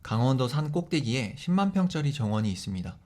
강원도 산 꼭대기에 10만 평짜리 정원이 있습니다.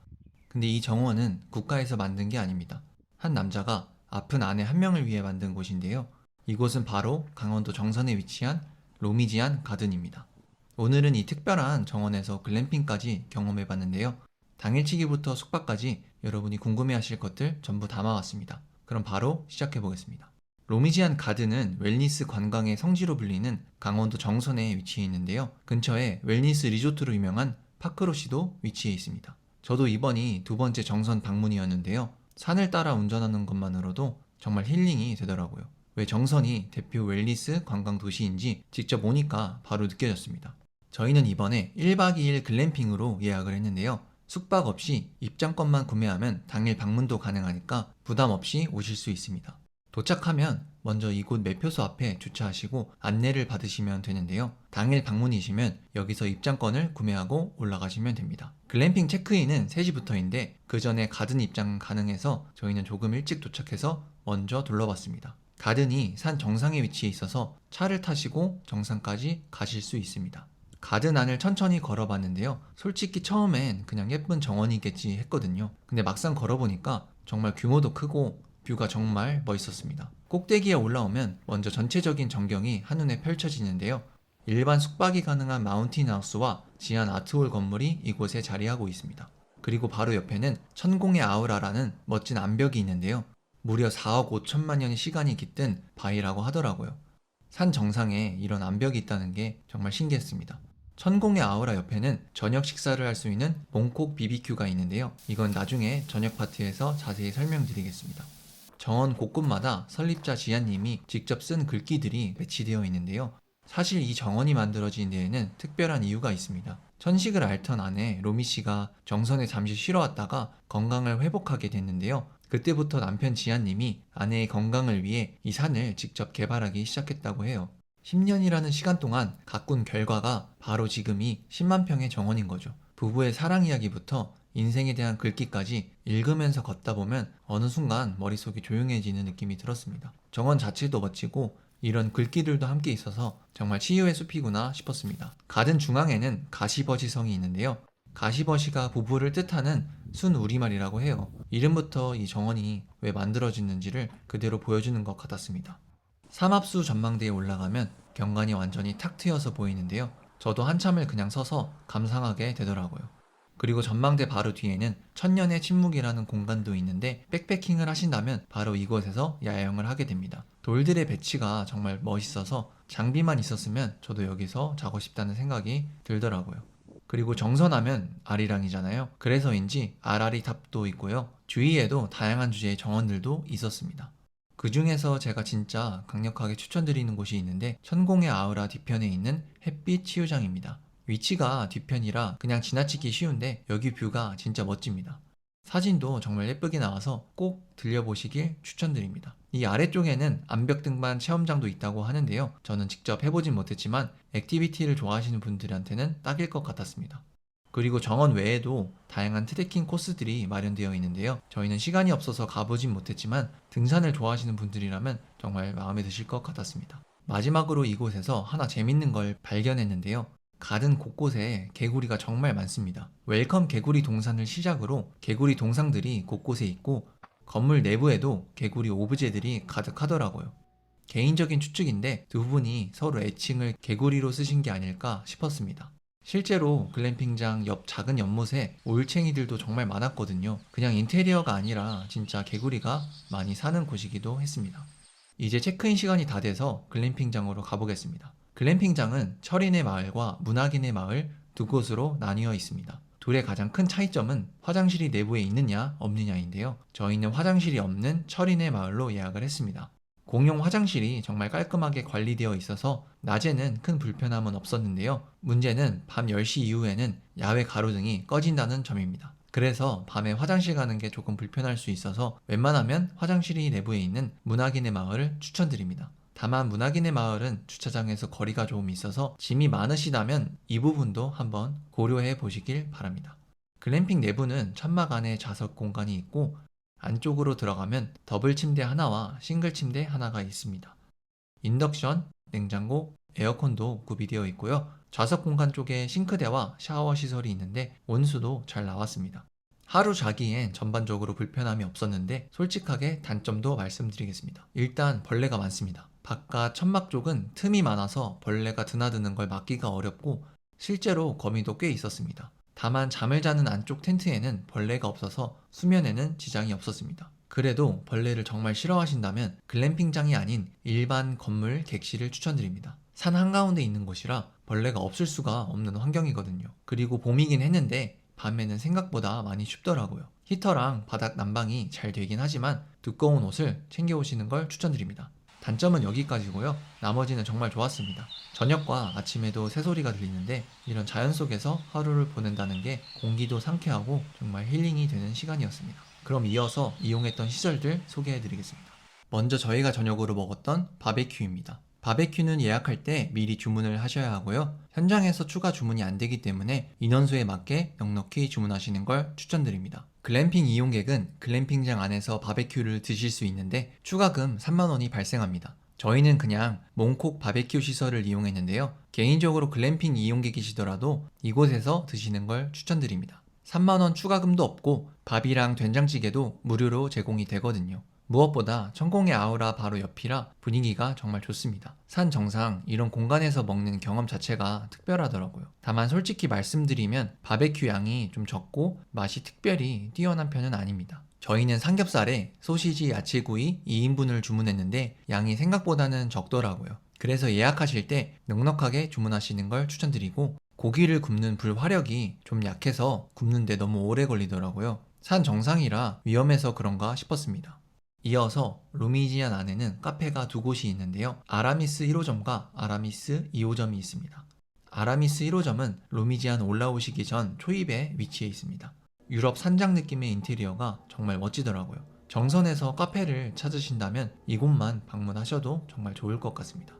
근데 이 정원은 국가에서 만든 게 아닙니다. 한 남자가 아픈 아내 한 명을 위해 만든 곳인데요. 이곳은 바로 강원도 정선에 위치한 로미지안 가든입니다. 오늘은 이 특별한 정원에서 글램핑까지 경험해 봤는데요. 당일치기부터 숙박까지 여러분이 궁금해하실 것들 전부 담아왔습니다. 그럼 바로 시작해 보겠습니다. 로미지안 가든은 웰니스 관광의 성지로 불리는 강원도 정선에 위치해 있는데요. 근처에 웰니스 리조트로 유명한 파크로시도 위치해 있습니다. 저도 이번이 두 번째 정선 방문이었는데요. 산을 따라 운전하는 것만으로도 정말 힐링이 되더라고요. 왜 정선이 대표 웰니스 관광 도시인지 직접 오니까 바로 느껴졌습니다. 저희는 이번에 1박 2일 글램핑으로 예약을 했는데요. 숙박 없이 입장권만 구매하면 당일 방문도 가능하니까 부담 없이 오실 수 있습니다. 도착하면 먼저 이곳 매표소 앞에 주차하시고 안내를 받으시면 되는데요. 당일 방문이시면 여기서 입장권을 구매하고 올라가시면 됩니다. 글램핑 체크인은 3시부터인데 그 전에 가든 입장 가능해서 저희는 조금 일찍 도착해서 먼저 둘러봤습니다. 가든이 산 정상에 위치해 있어서 차를 타시고 정상까지 가실 수 있습니다. 가든 안을 천천히 걸어봤는데요. 솔직히 처음엔 그냥 예쁜 정원이겠지 했거든요. 근데 막상 걸어보니까 정말 규모도 크고 뷰가 정말 멋있었습니다. 꼭대기에 올라오면 먼저 전체적인 전경이 한눈에 펼쳐지는데요. 일반 숙박이 가능한 마운틴 하우스와 지안 아트홀 건물이 이곳에 자리하고 있습니다. 그리고 바로 옆에는 천공의 아우라라는 멋진 암벽이 있는데요. 무려 4억 5천만 년의 시간이 깃든 바위라고 하더라고요. 산 정상에 이런 암벽이 있다는 게 정말 신기했습니다. 천공의 아우라 옆에는 저녁 식사를 할 수 있는 몽콕 BBQ가 있는데요. 이건 나중에 저녁 파티에서 자세히 설명드리겠습니다. 정원 곳곳마다 설립자 지안님이 직접 쓴 글귀들이 배치되어 있는데요. 사실 이 정원이 만들어진 데에는 특별한 이유가 있습니다. 천식을 앓던 아내 로미 씨가 정선에 잠시 쉬러 왔다가 건강을 회복하게 됐는데요. 그때부터 남편 지안님이 아내의 건강을 위해 이 산을 직접 개발하기 시작했다고 해요. 10년이라는 시간 동안 가꾼 결과가 바로 지금이 10만 평의 정원인 거죠. 부부의 사랑 이야기부터 인생에 대한 글귀까지 읽으면서 걷다 보면 어느 순간 머릿속이 조용해지는 느낌이 들었습니다. 정원 자체도 멋지고 이런 글귀들도 함께 있어서 정말 치유의 숲이구나 싶었습니다. 가든 중앙에는 가시버시성이 있는데요. 가시버시가 부부를 뜻하는 순 우리말이라고 해요. 이름부터 이 정원이 왜 만들어졌는지를 그대로 보여주는 것 같았습니다. 삼합수 전망대에 올라가면 경관이 완전히 탁 트여서 보이는데요. 저도 한참을 그냥 서서 감상하게 되더라고요. 그리고 전망대 바로 뒤에는 천년의 침묵이라는 공간도 있는데 백패킹을 하신다면 바로 이곳에서 야영을 하게 됩니다. 돌들의 배치가 정말 멋있어서 장비만 있었으면 저도 여기서 자고 싶다는 생각이 들더라고요. 그리고 정선하면 아리랑이잖아요. 그래서인지 아라리 탑도 있고요. 주위에도 다양한 주제의 정원들도 있었습니다. 그 중에서 제가 진짜 강력하게 추천드리는 곳이 있는데 천공의 아우라 뒤편에 있는 햇빛 치유장입니다. 위치가 뒤편이라 그냥 지나치기 쉬운데 여기 뷰가 진짜 멋집니다. 사진도 정말 예쁘게 나와서 꼭 들려보시길 추천드립니다. 이 아래쪽에는 암벽 등반 체험장도 있다고 하는데요. 저는 직접 해보진 못했지만 액티비티를 좋아하시는 분들한테는 딱일 것 같았습니다. 그리고 정원 외에도 다양한 트레킹 코스들이 마련되어 있는데요. 저희는 시간이 없어서 가보진 못했지만 등산을 좋아하시는 분들이라면 정말 마음에 드실 것 같았습니다. 마지막으로 이곳에서 하나 재밌는 걸 발견했는데요. 가든 곳곳에 개구리가 정말 많습니다. 웰컴 개구리 동산을 시작으로 개구리 동상들이 곳곳에 있고 건물 내부에도 개구리 오브제들이 가득하더라고요. 개인적인 추측인데 두 분이 서로 애칭을 개구리로 쓰신 게 아닐까 싶었습니다. 실제로 글램핑장 옆 작은 연못에 올챙이들도 정말 많았거든요. 그냥 인테리어가 아니라 진짜 개구리가 많이 사는 곳이기도 했습니다. 이제 체크인 시간이 다 돼서 글램핑장으로 가보겠습니다. 글램핑장은 철인의 마을과 문학인의 마을 두 곳으로 나뉘어 있습니다. 둘의 가장 큰 차이점은 화장실이 내부에 있느냐 없느냐인데요. 저희는 화장실이 없는 철인의 마을로 예약을 했습니다. 공용 화장실이 정말 깔끔하게 관리되어 있어서 낮에는 큰 불편함은 없었는데요. 문제는 밤 10시 이후에는 야외 가로등이 꺼진다는 점입니다. 그래서 밤에 화장실 가는 게 조금 불편할 수 있어서 웬만하면 화장실이 내부에 있는 문학인의 마을을 추천드립니다. 다만 문학인의 마을은 주차장에서 거리가 조금 있어서 짐이 많으시다면 이 부분도 한번 고려해 보시길 바랍니다. 글램핑 내부는 천막 안에 좌석 공간이 있고 안쪽으로 들어가면 더블 침대 하나와 싱글 침대 하나가 있습니다. 인덕션, 냉장고, 에어컨도 구비되어 있고요. 좌석 공간 쪽에 싱크대와 샤워 시설이 있는데 온수도 잘 나왔습니다. 하루 자기엔 전반적으로 불편함이 없었는데 솔직하게 단점도 말씀드리겠습니다. 일단 벌레가 많습니다. 바깥 천막 쪽은 틈이 많아서 벌레가 드나드는 걸 막기가 어렵고 실제로 거미도 꽤 있었습니다. 다만 잠을 자는 안쪽 텐트에는 벌레가 없어서 수면에는 지장이 없었습니다. 그래도 벌레를 정말 싫어하신다면 글램핑장이 아닌 일반 건물 객실을 추천드립니다. 산 한가운데 있는 곳이라 벌레가 없을 수가 없는 환경이거든요. 그리고 봄이긴 했는데 밤에는 생각보다 많이 춥더라고요. 히터랑 바닥 난방이 잘 되긴 하지만 두꺼운 옷을 챙겨 오시는 걸 추천드립니다. 단점은 여기까지고요. 나머지는 정말 좋았습니다. 저녁과 아침에도 새소리가 들리는데 이런 자연 속에서 하루를 보낸다는 게 공기도 상쾌하고 정말 힐링이 되는 시간이었습니다. 그럼 이어서 이용했던 시설들 소개해드리겠습니다. 먼저 저희가 저녁으로 먹었던 바베큐입니다. 바베큐는 예약할 때 미리 주문을 하셔야 하고요. 현장에서 추가 주문이 안 되기 때문에 인원수에 맞게 넉넉히 주문하시는 걸 추천드립니다. 글램핑 이용객은 글램핑장 안에서 바베큐를 드실 수 있는데 추가금 3만원이 발생합니다. 저희는 그냥 몽콕 바베큐 시설을 이용했는데요. 개인적으로 글램핑 이용객이시더라도 이곳에서 드시는 걸 추천드립니다. 3만원 추가금도 없고 밥이랑 된장찌개도 무료로 제공이 되거든요. 무엇보다 천공의 아우라 바로 옆이라 분위기가 정말 좋습니다. 산 정상 이런 공간에서 먹는 경험 자체가 특별하더라고요. 다만 솔직히 말씀드리면 바베큐 양이 좀 적고 맛이 특별히 뛰어난 편은 아닙니다. 저희는 삼겹살에 소시지 야채구이 2인분을 주문했는데 양이 생각보다는 적더라고요. 그래서 예약하실 때 넉넉하게 주문하시는 걸 추천드리고 고기를 굽는 불 화력이 좀 약해서 굽는데 너무 오래 걸리더라고요. 산 정상이라 위험해서 그런가 싶었습니다. 이어서 루미지안 안에는 카페가 두 곳이 있는데요. 아라미스 1호점과 아라미스 2호점이 있습니다. 아라미스 1호점은 루미지안 올라오시기 전 초입에 위치해 있습니다. 유럽 산장 느낌의 인테리어가 정말 멋지더라고요. 정선에서 카페를 찾으신다면 이곳만 방문하셔도 정말 좋을 것 같습니다.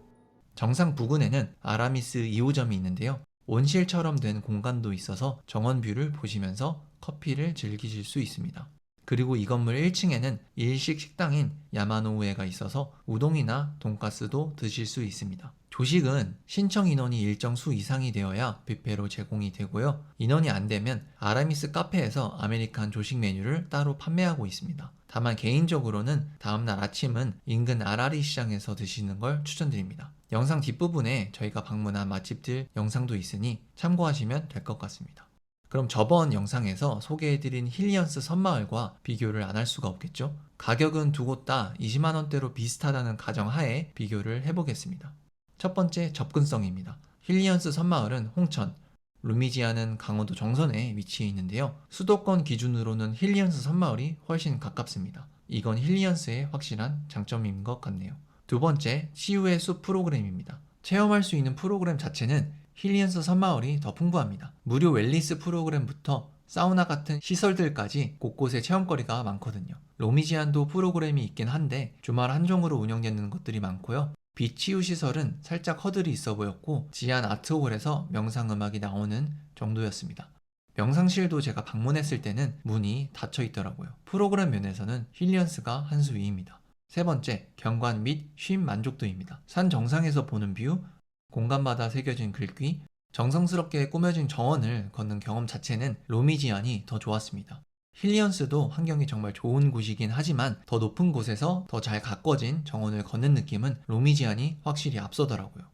정상 부근에는 아라미스 2호점이 있는데요. 온실처럼 된 공간도 있어서 정원뷰를 보시면서 커피를 즐기실 수 있습니다. 그리고 이 건물 1층에는 일식 식당인 야마노우에가 있어서 우동이나 돈가스도 드실 수 있습니다. 조식은 신청 인원이 일정 수 이상이 되어야 뷔페로 제공이 되고요. 인원이 안 되면 아라미스 카페에서 아메리칸 조식 메뉴를 따로 판매하고 있습니다. 다만 개인적으로는 다음날 아침은 인근 아라리 시장에서 드시는 걸 추천드립니다. 영상 뒷부분에 저희가 방문한 맛집들 영상도 있으니 참고하시면 될 것 같습니다. 그럼 저번 영상에서 소개해드린 힐리언스 섬마을과 비교를 안 할 수가 없겠죠? 가격은 두 곳 다 20만원대로 비슷하다는 가정하에 비교를 해보겠습니다. 첫 번째, 접근성입니다. 힐리언스 섬마을은 홍천, 루미지안은 강원도 정선에 위치해 있는데요. 수도권 기준으로는 힐리언스 섬마을이 훨씬 가깝습니다. 이건 힐리언스의 확실한 장점인 것 같네요. 두 번째, 치유의 숲 프로그램입니다. 체험할 수 있는 프로그램 자체는 힐리언스 섬마을이 더 풍부합니다. 무료 웰니스 프로그램부터 사우나 같은 시설들까지 곳곳에 체험거리가 많거든요. 루미지안도 프로그램이 있긴 한데 주말 한정으로 운영되는 것들이 많고요. 비치유 시설은 살짝 허들이 있어 보였고 지안 아트홀에서 명상음악이 나오는 정도였습니다. 명상실도 제가 방문했을 때는 문이 닫혀 있더라고요. 프로그램 면에서는 힐리언스가 한 수 위입니다. 세 번째, 경관 및 쉼 만족도입니다. 산 정상에서 보는 뷰, 공간마다 새겨진 글귀, 정성스럽게 꾸며진 정원을 걷는 경험 자체는 루미지안이 더 좋았습니다. 힐리언스도 환경이 정말 좋은 곳이긴 하지만 더 높은 곳에서 더 잘 가꿔진 정원을 걷는 느낌은 루미지안이 확실히 앞서더라고요.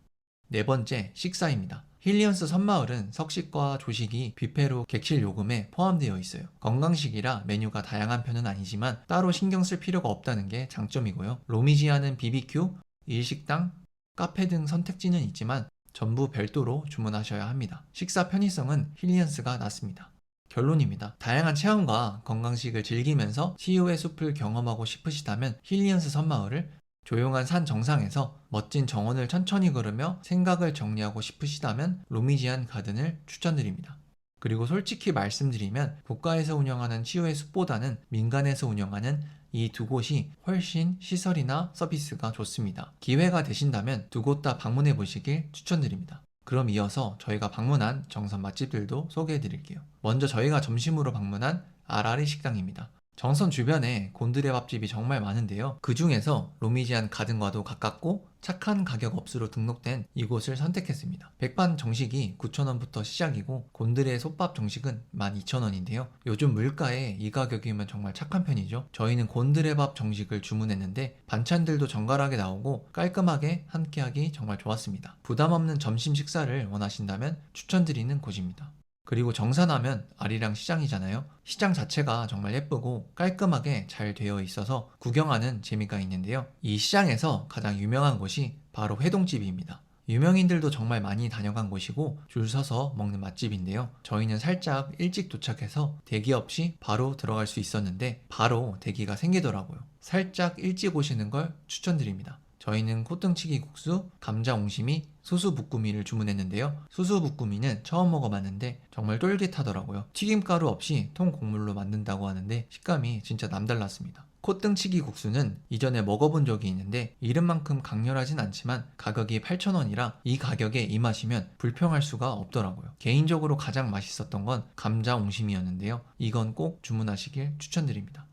네 번째, 식사입니다. 힐리언스 섬마을은 석식과 조식이 뷔페로 객실 요금에 포함되어 있어요. 건강식이라 메뉴가 다양한 편은 아니지만 따로 신경 쓸 필요가 없다는 게 장점이고요. 루미지안은 BBQ, 일식당, 카페 등 선택지는 있지만 전부 별도로 주문하셔야 합니다. 식사 편의성은 힐리언스가 낫습니다. 결론입니다. 다양한 체험과 건강식을 즐기면서 치유의 숲을 경험하고 싶으시다면 힐리언스 섬마을을, 조용한 산 정상에서 멋진 정원을 천천히 걸으며 생각을 정리하고 싶으시다면 루미지안 가든을 추천드립니다. 그리고 솔직히 말씀드리면 국가에서 운영하는 치유의 숲보다는 민간에서 운영하는 이 두 곳이 훨씬 시설이나 서비스가 좋습니다. 기회가 되신다면 두 곳 다 방문해 보시길 추천드립니다. 그럼 이어서 저희가 방문한 정선 맛집들도 소개해 드릴게요. 먼저 저희가 점심으로 방문한 아라리 식당입니다. 정선 주변에 곤드레 밥집이 정말 많은데요. 그 중에서 로미지안 가든과도 가깝고 착한 가격 업소로 등록된 이곳을 선택했습니다. 백반 정식이 9,000원부터 시작이고 곤드레 솥밥 정식은 12,000원인데요. 요즘 물가에 이 가격이면 정말 착한 편이죠. 저희는 곤드레밥 정식을 주문했는데 반찬들도 정갈하게 나오고 깔끔하게 함께하기 정말 좋았습니다. 부담 없는 점심 식사를 원하신다면 추천드리는 곳입니다. 그리고 정산하면 아리랑 시장이잖아요. 시장 자체가 정말 예쁘고 깔끔하게 잘 되어 있어서 구경하는 재미가 있는데요. 이 시장에서 가장 유명한 곳이 바로 회동집입니다. 유명인들도 정말 많이 다녀간 곳이고 줄 서서 먹는 맛집인데요. 저희는 살짝 일찍 도착해서 대기 없이 바로 들어갈 수 있었는데 바로 대기가 생기더라고요. 살짝 일찍 오시는 걸 추천드립니다. 저희는 콧등치기 국수, 감자 옹심이, 수수 부꾸미를 주문했는데요. 수수 부꾸미는 처음 먹어봤는데 정말 쫄깃하더라고요. 튀김가루 없이 통곡물로 만든다고 하는데 식감이 진짜 남달랐습니다. 콧등치기 국수는 이전에 먹어본 적이 있는데 이름만큼 강렬하진 않지만 가격이 8,000원이라 이 가격에 이 맛이면 불평할 수가 없더라고요. 개인적으로 가장 맛있었던 건 감자 옹심이었는데요. 이건 꼭 주문하시길 추천드립니다.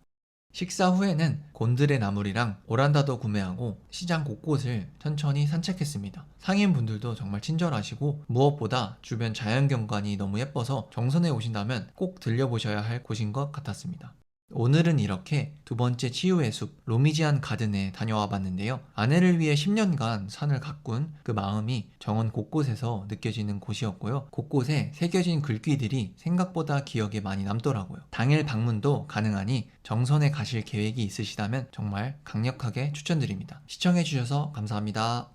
식사 후에는 곤드레 나물이랑 오란다도 구매하고 시장 곳곳을 천천히 산책했습니다. 상인분들도 정말 친절하시고 무엇보다 주변 자연경관이 너무 예뻐서 정선에 오신다면 꼭 들려보셔야 할 곳인 것 같았습니다. 오늘은 이렇게 두 번째 치유의 숲 로미지안 가든에 다녀와 봤는데요. 아내를 위해 10년간 산을 가꾼 그 마음이 정원 곳곳에서 느껴지는 곳이었고요. 곳곳에 새겨진 글귀들이 생각보다 기억에 많이 남더라고요. 당일 방문도 가능하니 정선에 가실 계획이 있으시다면 정말 강력하게 추천드립니다. 시청해주셔서 감사합니다.